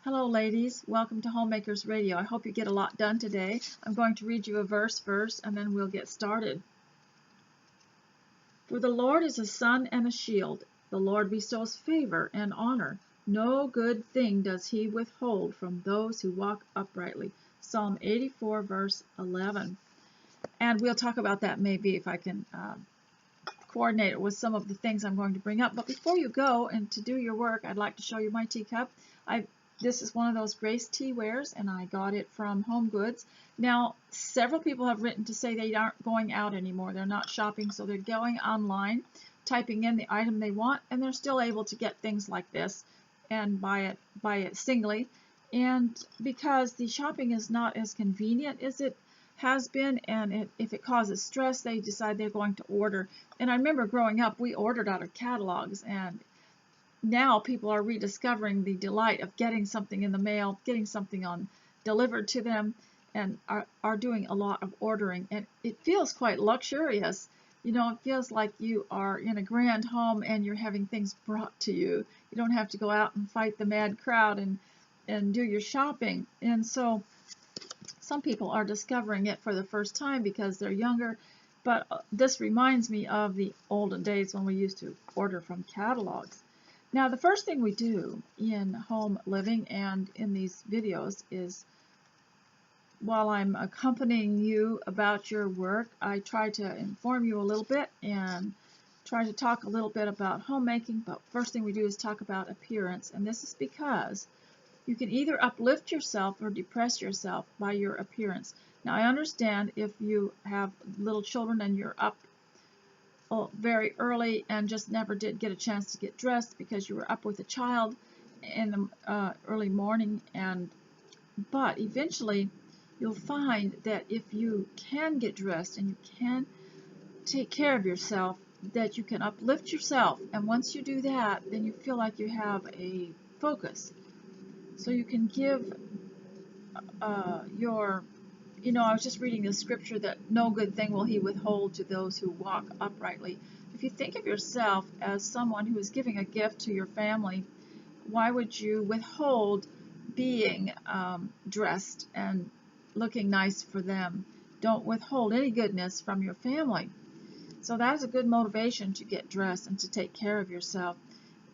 Hello ladies, welcome to Homemakers Radio. I hope you get a lot done today. I'm going to read you a verse first and then we'll get started. For the Lord is a sun and a shield. The Lord bestows favor and honor. No good thing does he withhold from those who walk uprightly. Psalm 84 verse 11. And we'll talk about that maybe if I can coordinate it with some of the things I'm going to bring up. But before you go and to do your work, I'd like to show you my teacup. This is one of those Grace tea wares, and I got it from Home Goods. Now, several people have written to say they aren't going out anymore. They're not shopping, so they're going online, typing in the item they want, and they're still able to get things like this and buy it singly. And because the shopping is not as convenient as it has been, and if it causes stress, they decide they're going to order. And I remember growing up, we ordered out of catalogs, and now people are rediscovering the delight of getting something in the mail, getting something delivered to them, and are doing a lot of ordering. And it feels quite luxurious. You know, it feels like you are in a grand home and you're having things brought to you. You don't have to go out and fight the mad crowd and do your shopping. And so some people are discovering it for the first time because they're younger. But this reminds me of the olden days when we used to order from catalogs. Now, the first thing we do in home living and in these videos is, while I'm accompanying you about your work, I try to inform you a little bit and try to talk a little bit about homemaking. But first thing we do is talk about appearance, and this is because you can either uplift yourself or depress yourself by your appearance. Now, I understand if you have little children and you're up very early and just never did get a chance to get dressed because you were up with a child in the early morning, but eventually you'll find that if you can get dressed and you can take care of yourself, that you can uplift yourself, and once you do that, then you feel like you have a focus, so you can give I was just reading the scripture that no good thing will he withhold to those who walk uprightly. If you think of yourself as someone who is giving a gift to your family, why would you withhold being dressed and looking nice for them? Don't withhold any goodness from your family. So that is a good motivation to get dressed and to take care of yourself.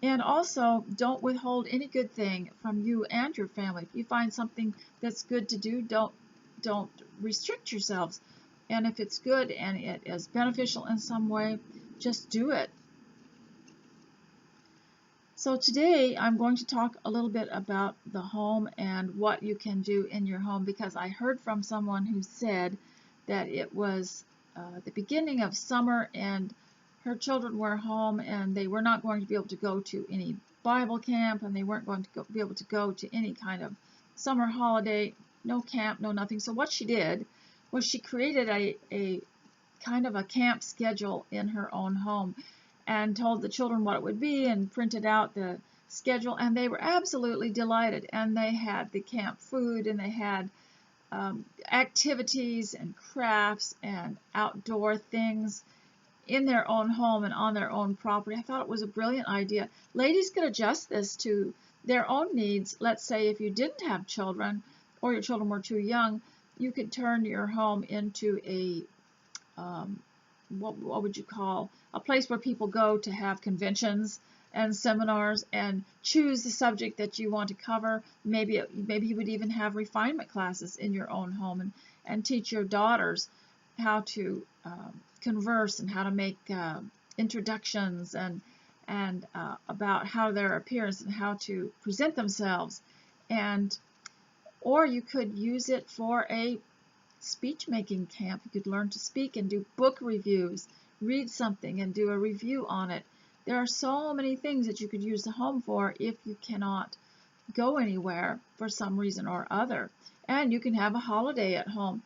And also, don't withhold any good thing from you and your family. If you find something that's good to do, don't restrict yourselves. And if it's good and it is beneficial in some way, just do it. So today I'm going to talk a little bit about the home and what you can do in your home, because I heard from someone who said that it was the beginning of summer and her children were home and they were not going to be able to go to any Bible camp, and they weren't going to be able to go to any kind of summer holiday, no camp, no nothing. So what she did was she created a kind of a camp schedule in her own home and told the children what it would be and printed out the schedule, and they were absolutely delighted. And they had the camp food, and they had activities and crafts and outdoor things in their own home and on their own property. I thought it was a brilliant idea. Ladies could adjust this to their own needs. Let's say if you didn't have children or your children were too young, you could turn your home into a what would you call a place where people go to have conventions and seminars and choose the subject that you want to cover. Maybe you would even have refinement classes in your own home and teach your daughters how to converse and how to make introductions and about how their appearance and how to present themselves. Or you could use it for a speech making camp. You could learn to speak and do book reviews, read something and do a review on it. There are so many things that you could use the home for if you cannot go anywhere for some reason or other. And you can have a holiday at home.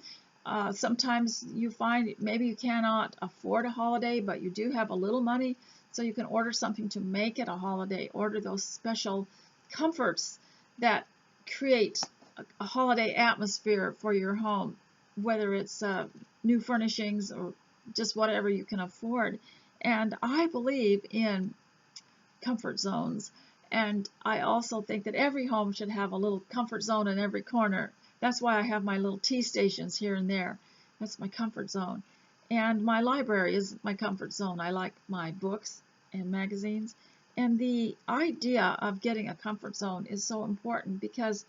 Sometimes you find maybe you cannot afford a holiday, but you do have a little money, so you can order something to make it a holiday. Order those special comforts that create a holiday atmosphere for your home, whether it's new furnishings or just whatever you can afford. And I believe in comfort zones, And I also think that every home should have a little comfort zone in every corner. That's why I have my little tea stations here and there. That's my comfort zone. And my library is my comfort zone. I like my books and magazines. And the idea of getting a comfort zone is so important, because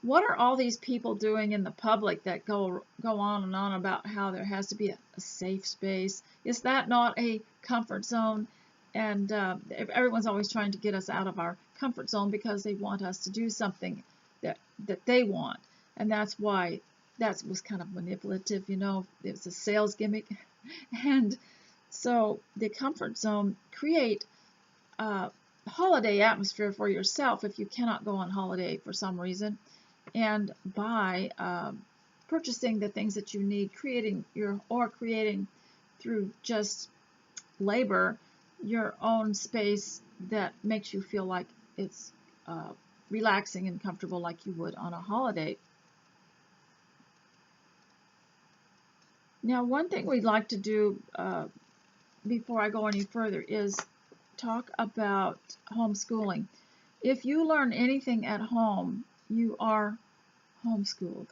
what are all these people doing in the public that go on and on about how there has to be a safe space? Is that not a comfort zone? And everyone's always trying to get us out of our comfort zone because they want us to do something that they want. And that's why that was kind of manipulative, you know. It was a sales gimmick. And so the comfort zone, create a holiday atmosphere for yourself if you cannot go on holiday for some reason. And by purchasing the things that you need, creating through just labor your own space that makes you feel like it's relaxing and comfortable, like you would on a holiday. Now, one thing we'd like to do before I go any further is talk about homeschooling. If you learn anything at home, you are homeschooled.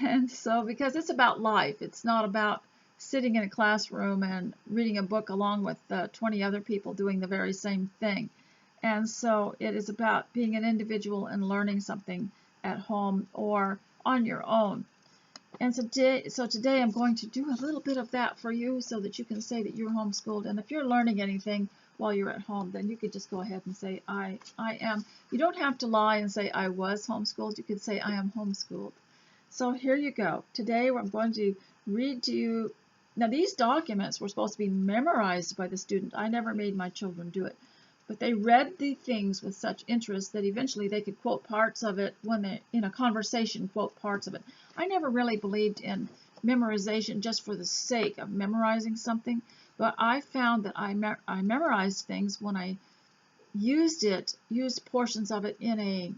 And so, because it's about life, it's not about sitting in a classroom and reading a book along with 20 other people doing the very same thing. And so it is about being an individual and learning something at home or on your own. And so today I'm going to do a little bit of that for you so that you can say that you're homeschooled. And if you're learning anything while you're at home, then you could just go ahead and say, I am. You don't have to lie and say, I was homeschooled. You could say, I am homeschooled. So here you go. Today I'm going to read to you. Now, these documents were supposed to be memorized by the student. I never made my children do it. But they read the things with such interest that eventually they could quote parts of it when they're in a conversation, quote parts of it. I never really believed in memorization just for the sake of memorizing something, but I found that I memorized things when I used portions of it in a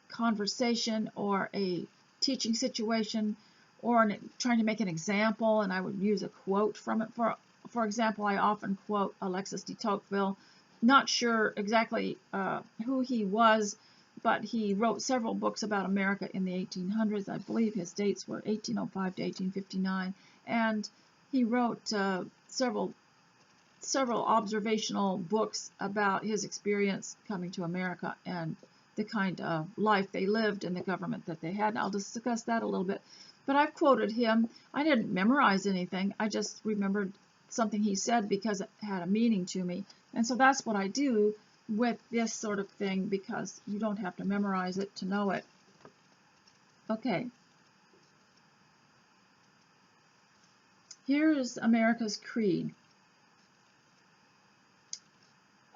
conversation or a teaching situation, or trying to make an example, and I would use a quote from it. For example, I often quote Alexis de Tocqueville. Not sure exactly who he was, but he wrote several books about America in the 1800s. I believe his dates were 1805 to 1859, and he wrote several observational books about his experience coming to America and the kind of life they lived and the government that they had. And I'll discuss that a little bit. But I've quoted him. I didn't memorize anything. I just remembered something he said because it had a meaning to me. And so that's what I do with this sort of thing, because you don't have to memorize it to know it. Okay. Here is America's Creed.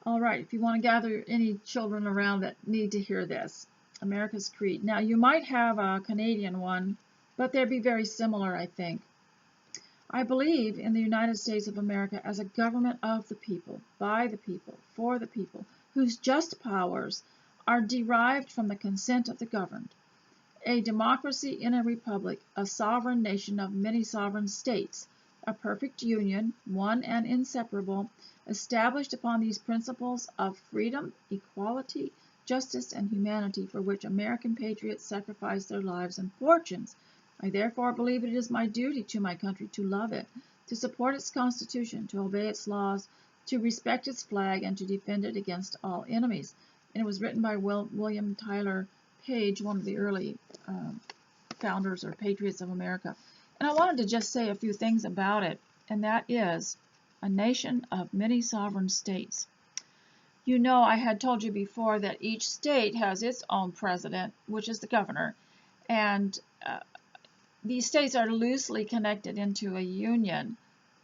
All right, if you want to gather any children around that need to hear this. America's Creed. Now, you might have a Canadian one, but they'd be very similar, I think. I believe in the United States of America as a government of the people, by the people, for the people, whose just powers are derived from the consent of the governed. A democracy in a republic, a sovereign nation of many sovereign states, a perfect union, one and inseparable, established upon these principles of freedom, equality, justice, and humanity, for which American patriots sacrifice their lives and fortunes. I therefore believe it is my duty to my country to love it, to support its Constitution, to obey its laws, to respect its flag, and to defend it against all enemies. And it was written by William Tyler Page, one of the early founders or patriots of America. And I wanted to just say a few things about it, and that is a nation of many sovereign states. You know, I had told you before that each state has its own president, which is the governor, and these states are loosely connected into a union,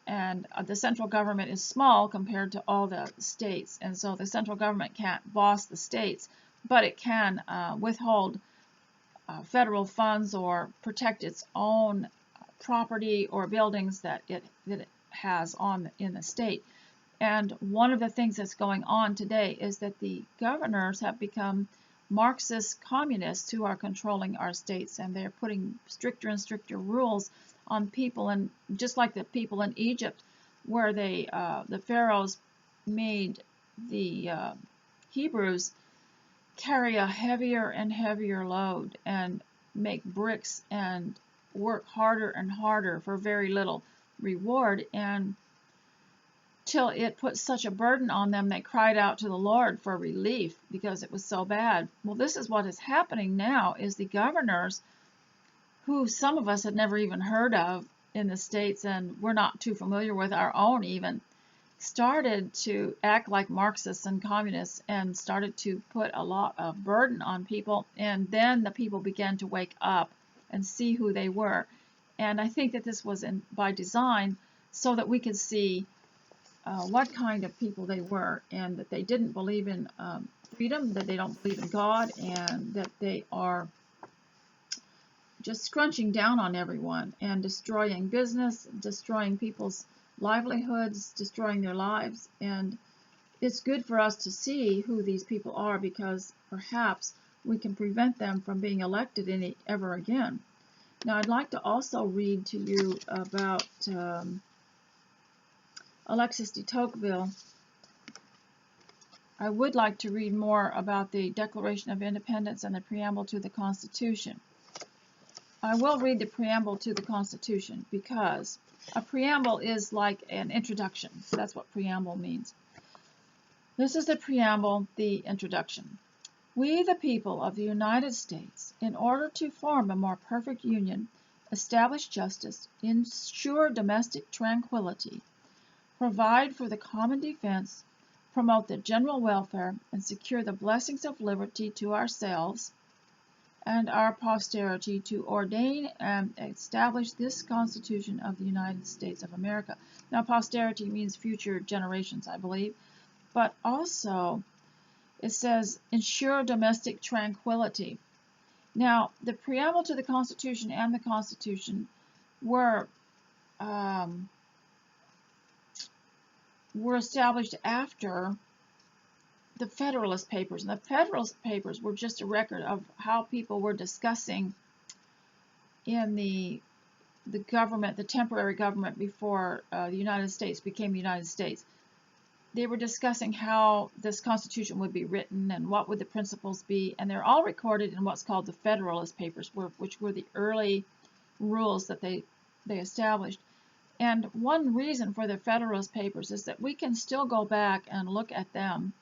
and the central government is small compared to all the states, and so the central government can't boss the states, but it can withhold federal funds or protect its own property or buildings that it has in the state. And one of the things that's going on today is that the governors have become Marxist communists who are controlling our states, and they're putting stricter and stricter rules on people, and just like the people in Egypt, where the pharaohs made the Hebrews carry a heavier and heavier load and make bricks and work harder and harder for very little reward, and till it put such a burden on them they cried out to the Lord for relief because it was so bad. Well, this is what is happening now, is the governors, who some of us had never even heard of in the States and we're not too familiar with, our own even, started to act like Marxists and communists and started to put a lot of burden on people, and then the people began to wake up and see who they were. And I think that this was by design so that we could see what kind of people they were, and that they didn't believe in freedom, that they don't believe in God, and that they are just scrunching down on everyone and destroying business, destroying people's livelihoods, destroying their lives. And it's good for us to see who these people are, because perhaps we can prevent them from being elected ever again. Now, I'd like to also read to you about Alexis de Tocqueville. I would like to read more about the Declaration of Independence and the Preamble to the Constitution. I will read the Preamble to the Constitution because a preamble is like an introduction. That's what preamble means. This is the preamble, the introduction. We, the people of the United States, in order to form a more perfect union, establish justice, ensure domestic tranquility, provide for the common defense, promote the general welfare, and secure the blessings of liberty to ourselves and our posterity, to ordain and establish this Constitution of the United States of America. Now, posterity means future generations, I believe, but also it says ensure domestic tranquility. Now, the preamble to the Constitution and the Constitution were established after the Federalist Papers, and the Federalist Papers were just a record of how people were discussing in the government, the temporary government before the United States became the United States. They were discussing how this Constitution would be written and what would the principles be, and they're all recorded in what's called the Federalist Papers, which were the early rules that they established. And one reason for the Federalist Papers is that we can still go back and look at them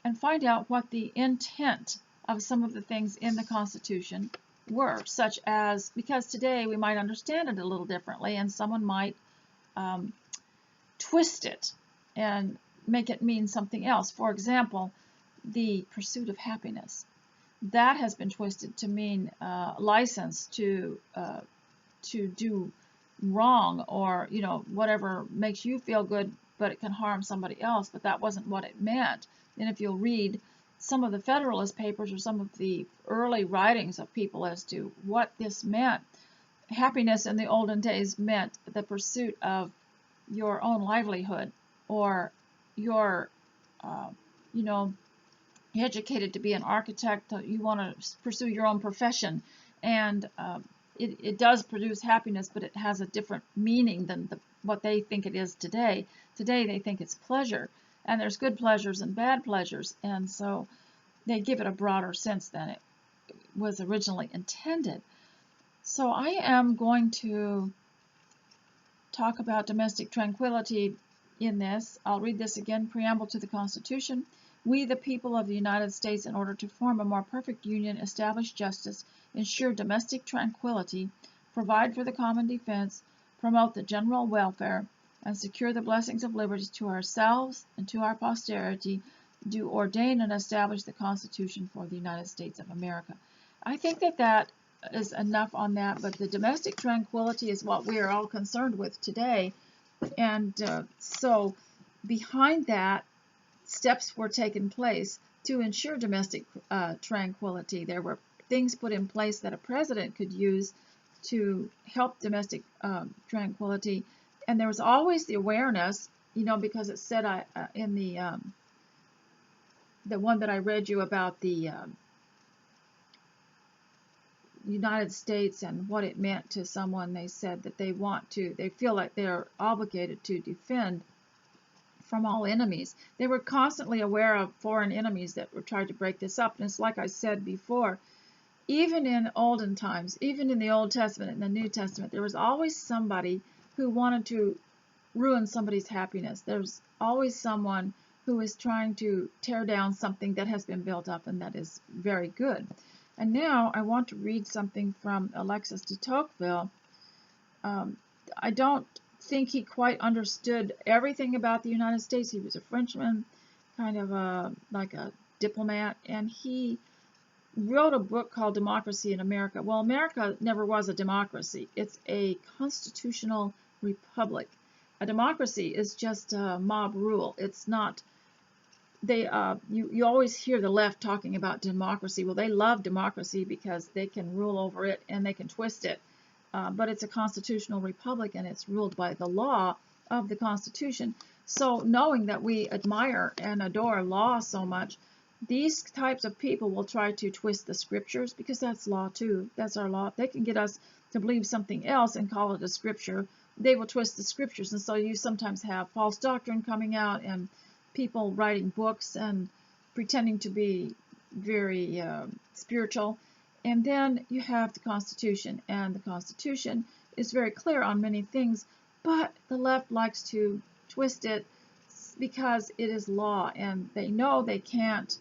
and find out what the intent of some of the things in the Constitution were, such as, because today we might understand it a little differently, and someone might twist it and make it mean something else. For example, the pursuit of happiness. That has been twisted to mean license to do wrong, or whatever makes you feel good, but it can harm somebody else. But that wasn't what it meant. And if you'll read some of the Federalist Papers or some of the early writings of people as to what this meant, happiness in the olden days meant the pursuit of your own livelihood, or you're educated to be an architect, you want to pursue your own profession, and it does produce happiness, but it has a different meaning than what they think it is today. Today they think it's pleasure, and there's good pleasures and bad pleasures, and so they give it a broader sense than it was originally intended. So I am going to talk about domestic tranquility in this. I'll read this again. Preamble to the Constitution. We, the people of the United States, in order to form a more perfect union, establish justice, ensure domestic tranquility, provide for the common defense, promote the general welfare, and secure the blessings of liberty to ourselves and to our posterity, do ordain and establish the Constitution for the United States of America. I think that is enough on that, but the domestic tranquility is what we are all concerned with today. And so behind that, steps were taken place to ensure domestic tranquility. There were things put in place that a president could use to help domestic tranquility. And there was always the awareness, because it said in the one that I read you about the United States and what it meant to someone, they said that they feel like they're obligated to defend from all enemies. They were constantly aware of foreign enemies that were trying to break this up. And it's like I said before, even in olden times, even in the Old Testament and the New Testament, there was always somebody who wanted to ruin somebody's happiness. There's always someone who is trying to tear down something that has been built up and that is very good. And now I want to read something from Alexis de Tocqueville. I don't think he quite understood everything about the United States. He was a Frenchman, kind of like a diplomat, and he wrote a book called Democracy in America. Well, America never was a democracy. It's a constitutional republic. A democracy is just a mob rule. It's not. You always hear the left talking about democracy. Well, they love democracy because they can rule over it and they can twist it. But it's a constitutional republic and it's ruled by the law of the Constitution. So knowing that we admire and adore law so much, these types of people will try to twist the scriptures because that's law too. That's our law. If they can get us to believe something else and call it a scripture, they will twist the scriptures. And so you sometimes have false doctrine coming out and people writing books and pretending to be very spiritual. And then you have the Constitution, and the Constitution is very clear on many things, but the left likes to twist it because it is law, and they know they can't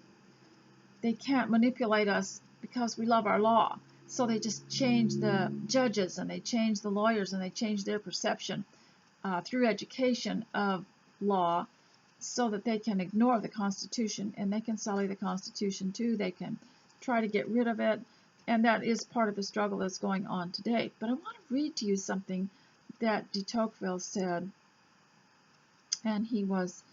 manipulate us because we love our law. So they just change the judges, and they change the lawyers, and they change their perception through education of law so that they can ignore the Constitution, and they can sully the Constitution too. They can try to get rid of it. And that is part of the struggle that's going on today. But I want to read to you something that de Tocqueville said. And he was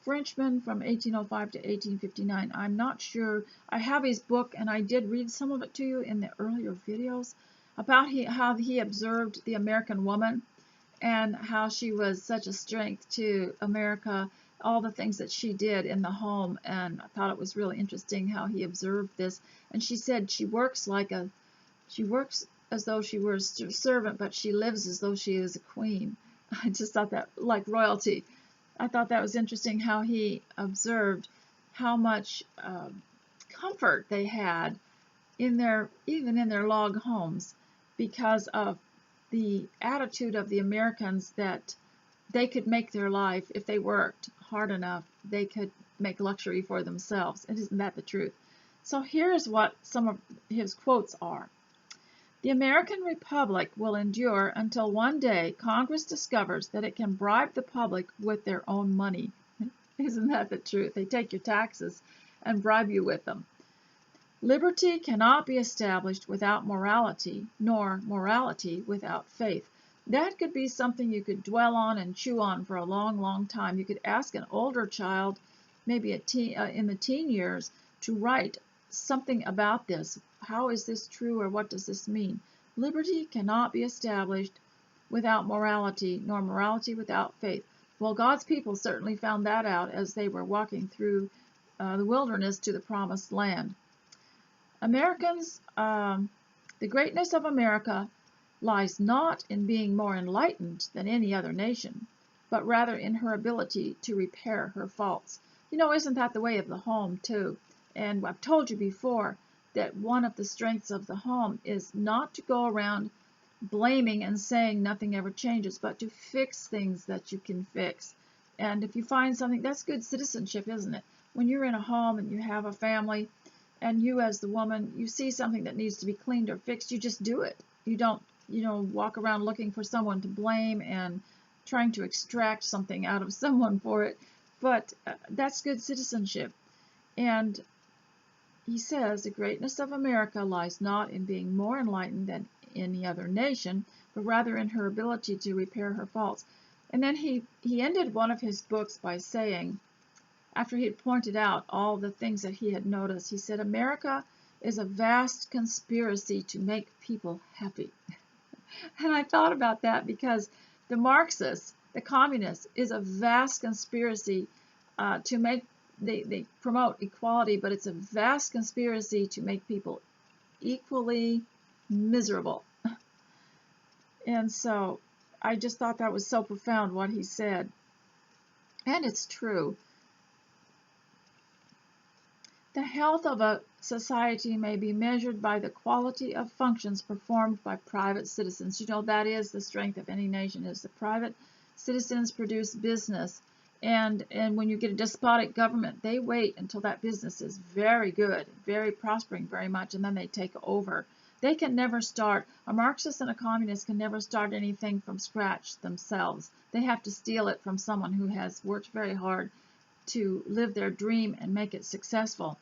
Frenchman from 1805 to 1859. I'm not sure. I have his book, and I did read some of it to you in the earlier videos about how he observed the American woman and how she was such a strength to America, all the things that she did in the home. And I thought it was really interesting how he observed this. And she said she works as though she were a servant, but she lives as though she is a queen. I just thought that, like royalty. I thought that was interesting how he observed how much comfort they had even in their log homes because of the attitude of the Americans that they could make their life, if they worked hard enough, they could make luxury for themselves. And isn't that the truth? So here's what some of his quotes are. The American Republic will endure until one day Congress discovers that it can bribe the public with their own money. Isn't that the truth? They take your taxes and bribe you with them. Liberty cannot be established without morality, nor morality without faith. That could be something you could dwell on and chew on for a long, long time. You could ask an older child, maybe in the teen years, to write something about this. How is this true, or what does this mean? Liberty cannot be established without morality, nor morality without faith. Well, God's people certainly found that out as they were walking through the wilderness to the promised land. Americans, the greatness of America lies not in being more enlightened than any other nation, but rather in her ability to repair her faults. You know, isn't that the way of the home, too? And I've told you before that one of the strengths of the home is not to go around blaming and saying nothing ever changes, but to fix things that you can fix. And if you find something, that's good citizenship, isn't it? When you're in a home and you have a family, and you as the woman, you see something that needs to be cleaned or fixed, you just do it. You don't, walk around looking for someone to blame and trying to extract something out of someone for it. But that's good citizenship. And he says the greatness of America lies not in being more enlightened than any other nation, but rather in her ability to repair her faults. And then he ended one of his books by saying, after he had pointed out all the things that he had noticed, he said, America is a vast conspiracy to make people happy. And I thought about that because the Marxists, the communists, is a vast conspiracy to make, they promote equality, but it's a vast conspiracy to make people equally miserable. And so I just thought that was so profound what he said. And it's true. The health of a society may be measured by the quality of functions performed by private citizens. You know, that is the strength of any nation, is the private citizens produce business. And when you get a despotic government, they wait until that business is very good, very prospering very much, and then they take over. They can never start, a Marxist and a communist can never start anything from scratch themselves. They have to steal it from someone who has worked very hard to live their dream and make it successful.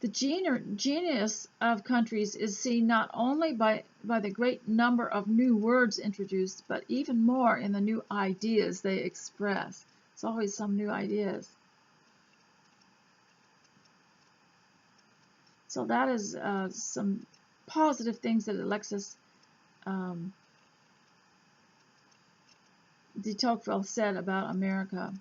The genius of countries is seen not only by the great number of new words introduced, but even more in the new ideas they express. It's always some new ideas. So that is some positive things that Alexis de Tocqueville said about America.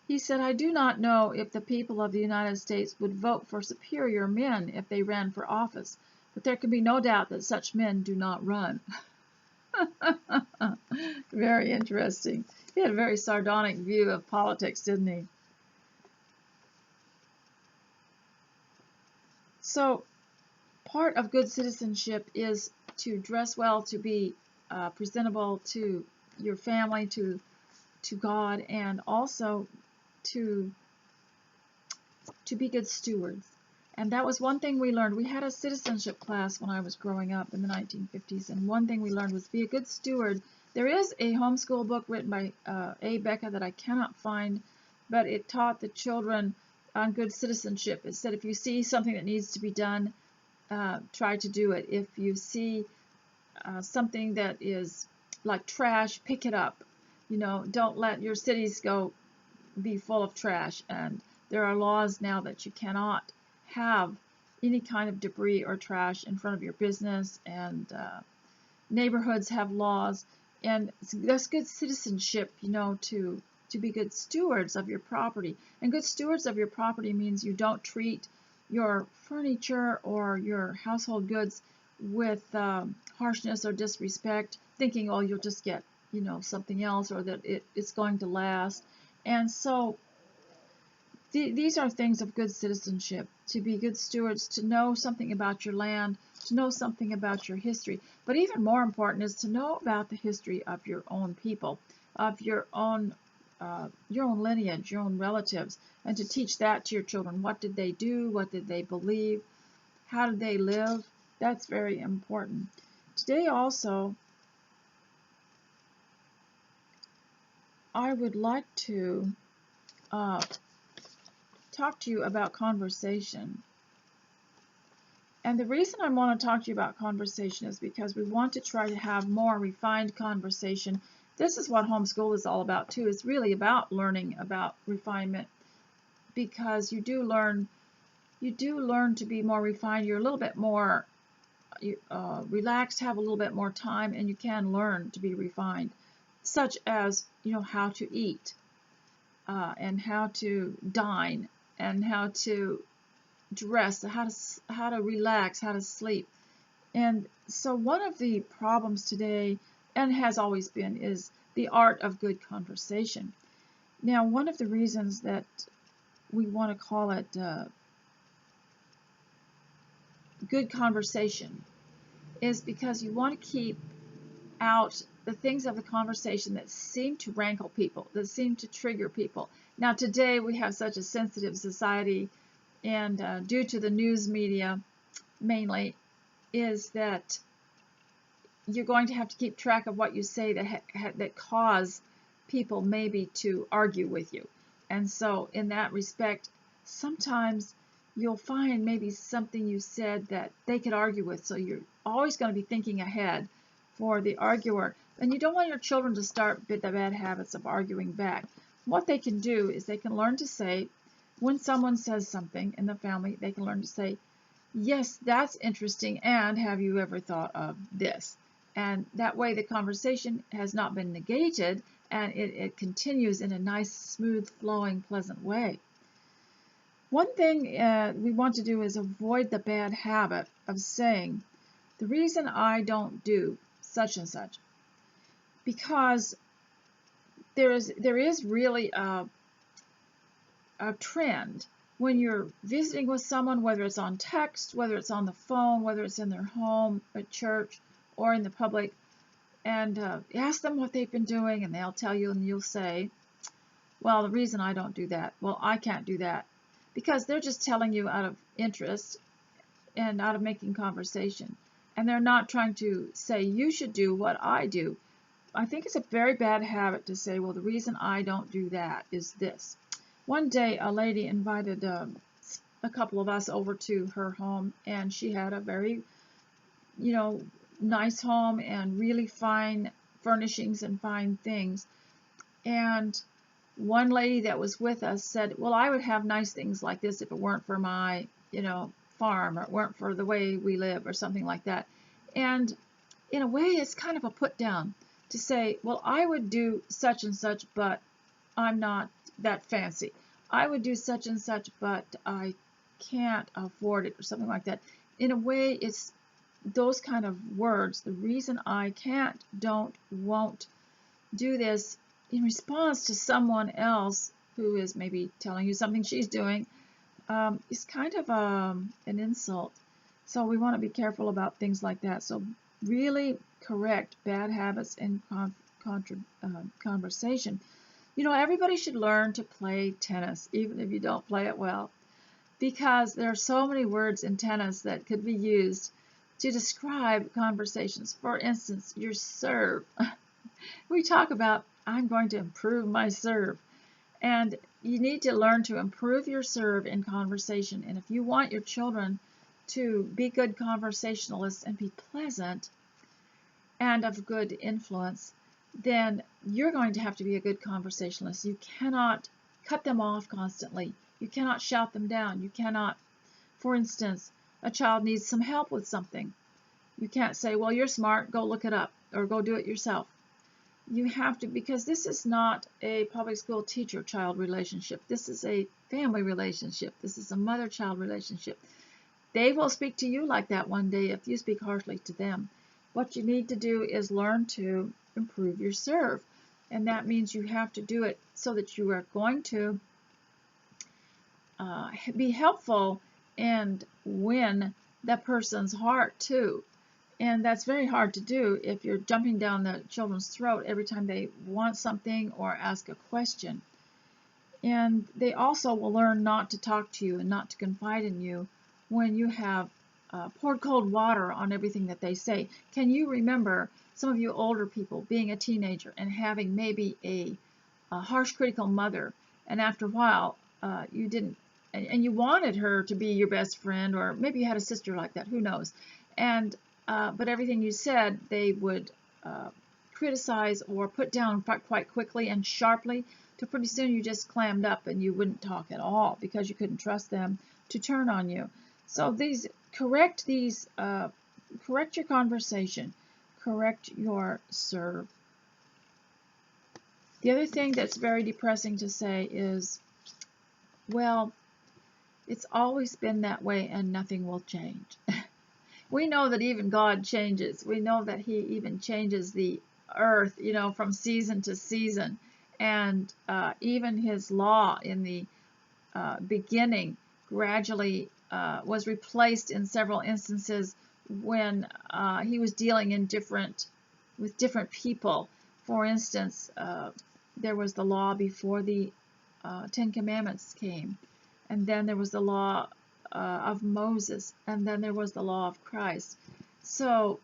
He said, "I do not know if the people of the United States would vote for superior men if they ran for office, but there can be no doubt that such men do not run." Very interesting. He had a very sardonic view of politics, didn't he? So, part of good citizenship is to dress well, to be presentable to your family, to God, and also to be good stewards. And that was one thing we learned. We had a citizenship class when I was growing up in the 1950s, and one thing we learned was be a good steward. There is a homeschool book written by A. Becca that I cannot find, but it taught the children on good citizenship. It said if you see something that needs to be done, try to do it. If you see something that is like trash, pick it up. You know, don't let your cities be full of trash. And there are laws now that you cannot have any kind of debris or trash in front of your business, and neighborhoods have laws, and that's good citizenship, you know, to be good stewards of your property. And good stewards of your property means you don't treat your furniture or your household goods with harshness or disrespect, thinking, oh, you'll just get, you know, something else, or that it's going to last. And so these are things of good citizenship, to be good stewards, to know something about your land, to know something about your history. But even more important is to know about the history of your own people, of your own lineage, your own relatives, and to teach that to your children. What did they do? What did they believe? How did they live? That's very important. Today also, I would like to talk to you about conversation. And the reason I want to talk to you about conversation is because we want to try to have more refined conversation. This is what homeschool is all about too. It's really about learning about refinement, because you do learn to be more refined. You're a little bit more relaxed, have a little bit more time, and you can learn to be refined, such as, you know, how to eat and how to dine and how to dress, how to relax, how to sleep. And so one of the problems today, and has always been, is the art of good conversation. Now, one of the reasons that we want to call it good conversation is because you want to keep out the things of the conversation that seem to rankle people, that seem to trigger people. Now, today we have such a sensitive society, and due to the news media mainly, is that you're going to have to keep track of what you say that cause people maybe to argue with you. And so in that respect, sometimes you'll find maybe something you said that they could argue with, so you're always going to be thinking ahead for the arguer. And you don't want your children to start the bad habits of arguing back. What they can do is they can learn to say, when someone says something in the family, they can learn to say, yes, that's interesting, and have you ever thought of this? And that way the conversation has not been negated, and it continues in a nice, smooth, flowing, pleasant way. One thing we want to do is avoid the bad habit of saying, the reason I don't do such and such, because there is really a trend when you're visiting with someone, whether it's on text, whether it's on the phone, whether it's in their home, at church, or in the public, and ask them what they've been doing, and they'll tell you, and you'll say, well, the reason I don't do that, well, I can't do that, because they're just telling you out of interest and out of making conversation, and they're not trying to say you should do what I do. I think it's a very bad habit to say, well, the reason I don't do that is this. One day, a lady invited a couple of us over to her home, and she had a very, nice home and really fine furnishings and fine things. And one lady that was with us said, well, I would have nice things like this if it weren't for my, farm, or it weren't for the way we live, or something like that. And in a way, it's kind of a put down to say, well, I would do such and such, but I'm not that fancy. I would do such and such, but I can't afford it, or something like that. In a way, it's those kind of words. The reason I can't, don't, won't do this in response to someone else who is maybe telling you something she's doing is kind of an insult. So we want to be careful about things like that. So really correct bad habits in conversation. Everybody should learn to play tennis, even if you don't play it well, because there are so many words in tennis that could be used to describe conversations. For instance, your serve. We talk about, I'm going to improve my serve. And you need to learn to improve your serve in conversation. And if you want your children to be good conversationalists and be pleasant and of good influence, then you're going to have to be a good conversationalist. You cannot cut them off constantly. You cannot shout them down. You cannot, for instance, a child needs some help with something. You can't say, well, you're smart, go look it up, or go do it yourself. You have to, because this is not a public school teacher-child relationship. This is a family relationship. This is a mother-child relationship. They will speak to you like that one day if you speak harshly to them. What you need to do is learn to improve your serve. And that means you have to do it so that you are going to be helpful and win that person's heart too. And that's very hard to do if you're jumping down the children's throat every time they want something or ask a question. And they also will learn not to talk to you and not to confide in you when you have poured cold water on everything that they say. Can you remember, some of you older people, being a teenager and having maybe a harsh, critical mother, and after a while you didn't, and you wanted her to be your best friend, or maybe you had a sister like that, who knows, and but everything you said they would criticize or put down quite quickly and sharply, till pretty soon you just clammed up and you wouldn't talk at all because you couldn't trust them to turn on you. So correct your conversation, correct your serve. The other thing that's very depressing to say is, well, it's always been that way and nothing will change. We know that even God changes. We know that He even changes the earth, from season to season. And even His law in the beginning gradually was replaced in several instances when He was dealing with different people. For instance, there was the law before the Ten Commandments came. And then there was the law of Moses, and then there was the law of Christ. So,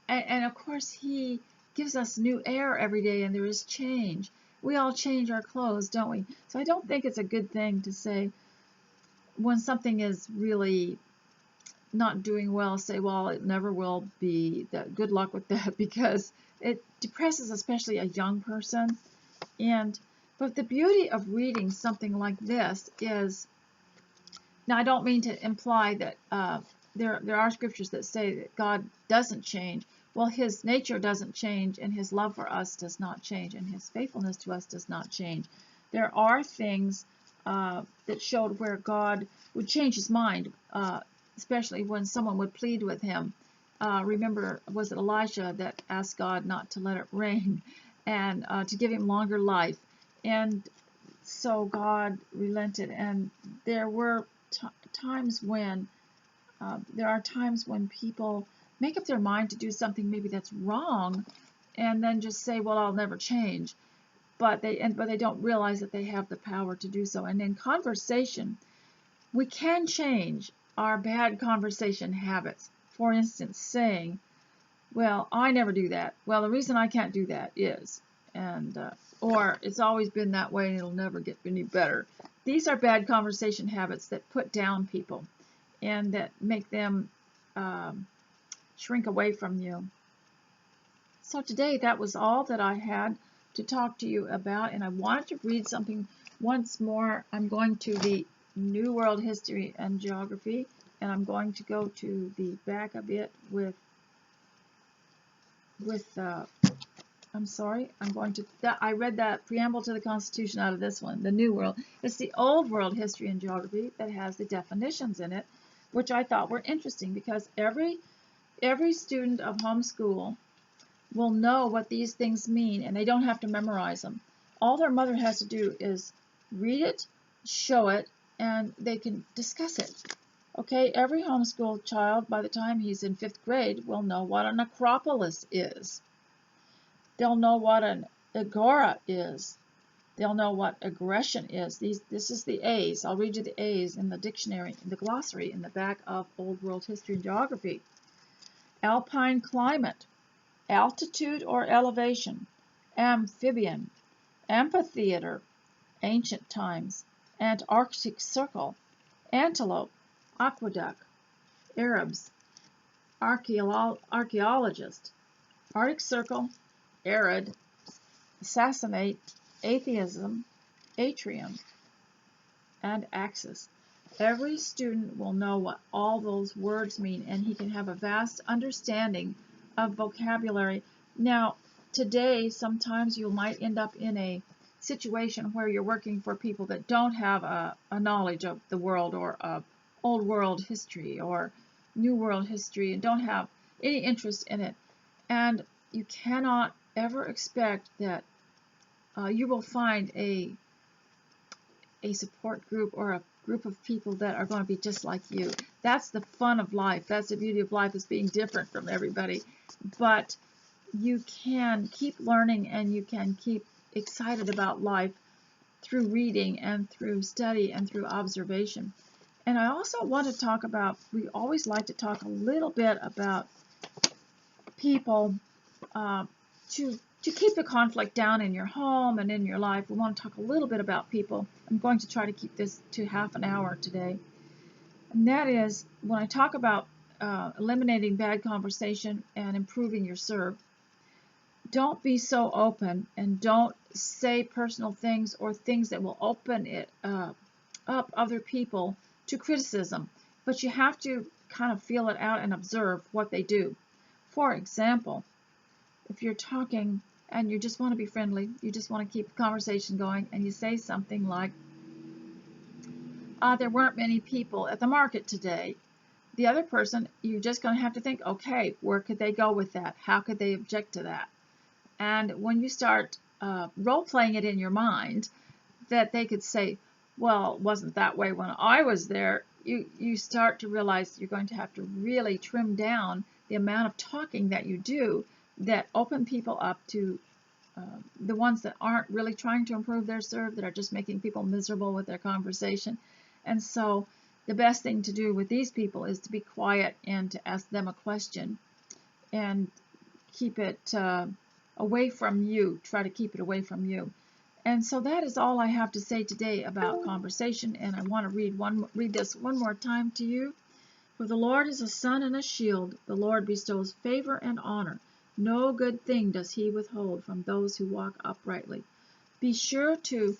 and of course, He gives us new air every day, and there is change. We all change our clothes, don't we? So I don't think it's a good thing to say, when something is really not doing well, say, well, it never will be. Good luck with that, because it depresses especially a young person. But the beauty of reading something like this is, now I don't mean to imply that there are scriptures that say that God doesn't change. Well, His nature doesn't change, and His love for us does not change, and His faithfulness to us does not change. There are things that showed where God would change His mind, especially when someone would plead with Him remember, was it Elijah that asked God not to let it rain and to give him longer life? And so God relented, and there were times when there are times when people make up their mind to do something maybe that's wrong, and then just say, "Well, I'll never change," but they don't realize that they have the power to do so. And in conversation, we can change our bad conversation habits. For instance, saying, "Well, I never do that. Well, the reason I can't do that is," and or "It's always been that way and it'll never get any better." These are bad conversation habits that put down people and that make them shrink away from you. So today, that was all that I had to talk to you about, and I wanted to read something once more. I'm going to the New World History and Geography, and I'm going to go to the back a bit with I'm sorry, I read that Preamble to the Constitution out of this one, the New World. It's the Old World History and Geography that has the definitions in it, which I thought were interesting because every student of homeschool will know what these things mean, and they don't have to memorize them. All their mother has to do is read it, show it, and they can discuss it. Okay, every homeschool child, by the time he's in 5th grade, will know what an acropolis is. They'll know what an agora is. They'll know what aggression is. This is the A's. I'll read you the A's in the dictionary, in the glossary, in the back of Old World History and Geography. Alpine climate, altitude or elevation, amphibian, amphitheater, ancient times, Antarctic circle, antelope, aqueduct, Arabs, archaeologist, Arctic circle, arid, assassinate, atheism, atrium, and axis. Every student will know what all those words mean, and he can have a vast understanding of vocabulary. Now, today, sometimes you might end up in a situation where you're working for people that don't have a knowledge of the world or of Old World history or New World history and don't have any interest in it. And you cannot ever expect that you will find a support group or a group of people that are going to be just like you. That's the fun of life. That's the beauty of life, is being different from everybody. But you can keep learning and you can keep excited about life through reading and through study and through observation. And I also want to talk about, we always like to talk a little bit about people to keep the conflict down in your home and in your life. We want to talk a little bit about people. I'm going to try to keep this to half an hour today. And that is, when I talk about eliminating bad conversation and improving your serve, don't be so open and don't say personal things or things that will open it up other people to criticism. But you have to kind of feel it out and observe what they do. For example, if you're talking and you just want to be friendly, you just want to keep the conversation going, and you say something like, there weren't many people at the market today. The other person, you're just going to have to think, okay, where could they go with that? How could they object to that? And when you start role-playing it in your mind, that they could say, well, it wasn't that way when I was there, you start to realize you're going to have to really trim down the amount of talking that you do that open people up to the ones that aren't really trying to improve their serve, that are just making people miserable with their conversation. And so the best thing to do with these people is to be quiet and to ask them a question and keep it away from you. Try to keep it away from you. And so that is all I have to say today about conversation, and I want to read this one more time to you. For the Lord is a sun and a shield. The Lord bestows favor and honor. No good thing does he withhold from those who walk uprightly. Be sure to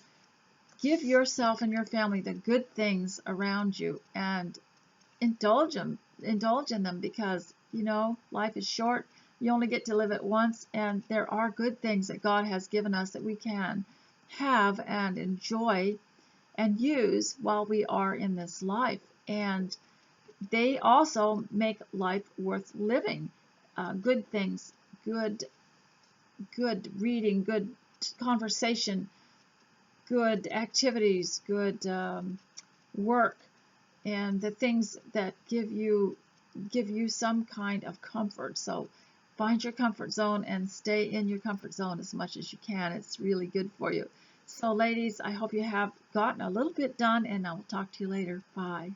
give yourself and your family the good things around you and indulge in them, because, you know, life is short. You only get to live it once, and there are good things that God has given us that we can have and enjoy and use while we are in this life. And they also make life worth living. Good things, good reading, good conversation, good activities, good work, and the things that give you some kind of comfort. So find your comfort zone and stay in your comfort zone as much as you can. It's really good for you. So ladies, I hope you have gotten a little bit done, and I'll talk to you later. Bye.